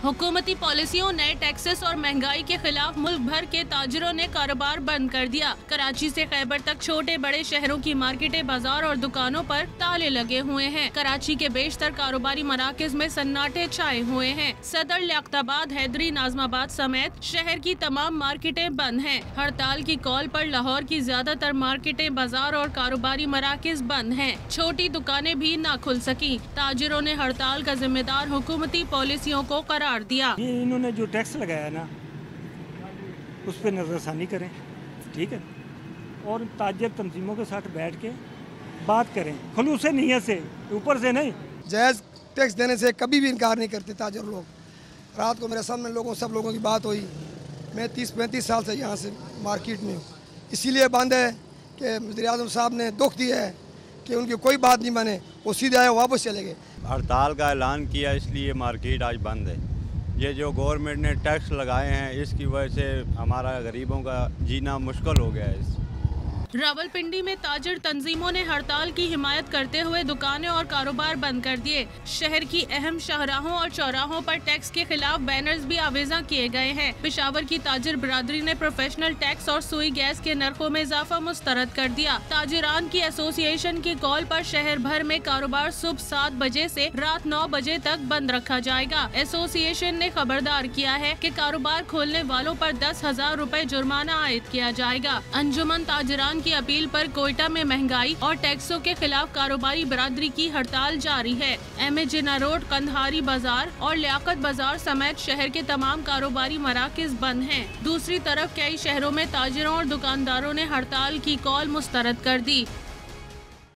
हुकूमती पॉलिसियों, नए टैक्सेस और महंगाई के खिलाफ मुल्क भर के ताजिरों ने कारोबार बंद कर दिया। कराची से खैबर तक छोटे बड़े शहरों की मार्केटें, बाजार और दुकानों पर ताले लगे हुए हैं। कराची के बेशतर कारोबारी मराकज में सन्नाटे छाए हुए हैं। सदर, लियाकताबाद, हैदरी, नाजमाबाद समेत शहर की तमाम मार्केटें बंद हैं। हड़ताल की कॉल पर लाहौर की ज्यादातर मार्केटें, बाजार और कारोबारी मराकज बंद हैं। छोटी दुकानें भी न खुल सकी। ताजिरों ने हड़ताल का जिम्मेदार हुकूमती पॉलिसियों को करार दिया। ये इन्होंने जो टैक्स लगाया ना, उस पर नजरसानी करें, ठीक है, और ताजिर तंजीमों के साथ बैठ के बात करें, खुलूस नीयत से, ऊपर से नहीं। जायज़ टैक्स देने से कभी भी इनकार नहीं करते ताजिर लोग। रात को मेरे सामने सब लोगों की बात हुई। मैं 30-35 साल से यहाँ से मार्केट में हूँ। इसीलिए बंद है कि वज़ीर-ए-आज़म साहब ने दुख दिया है कि उनकी कोई बात नहीं माने, वो सीधे आए वापस चले गए। हड़ताल का ऐलान किया, इसलिए मार्केट आज बंद है। ये जो गवर्नमेंट ने टैक्स लगाए हैं, इसकी वजह से हमारा गरीबों का जीना मुश्किल हो गया है। रावलपिंडी में ताजिर तंजीमों ने हड़ताल की हिमायत करते हुए दुकानें और कारोबार बंद कर दिए। शहर की अहम शाहराहों और चौराहों पर टैक्स के खिलाफ बैनर्स भी आवेजा किए गए हैं। पेशावर की ताजिर बिरादरी ने प्रोफेशनल टैक्स और सुई गैस के नरखों में इजाफा मुस्तरद कर दिया। ताजिरान की एसोसिएशन की कॉल पर शहर भर में कारोबार सुबह 7 बजे से रात 9 बजे तक बंद रखा जाएगा। एसोसिएशन ने खबरदार किया है कि कारोबार खोलने वालों पर 10,000 रुपए जुर्माना आयद किया जाएगा। अंजुमन ताजिरान की अपील पर कोयटा में महंगाई और टैक्सों के खिलाफ कारोबारी बिरादरी की हड़ताल जारी है। एम.ए. जिन्ना रोड, कंधारी बाजार और लियाकत बाजार समेत शहर के तमाम कारोबारी मराकज बंद हैं। दूसरी तरफ कई शहरों में ताजिरों और दुकानदारों ने हड़ताल की कॉल मुस्तरद कर दी।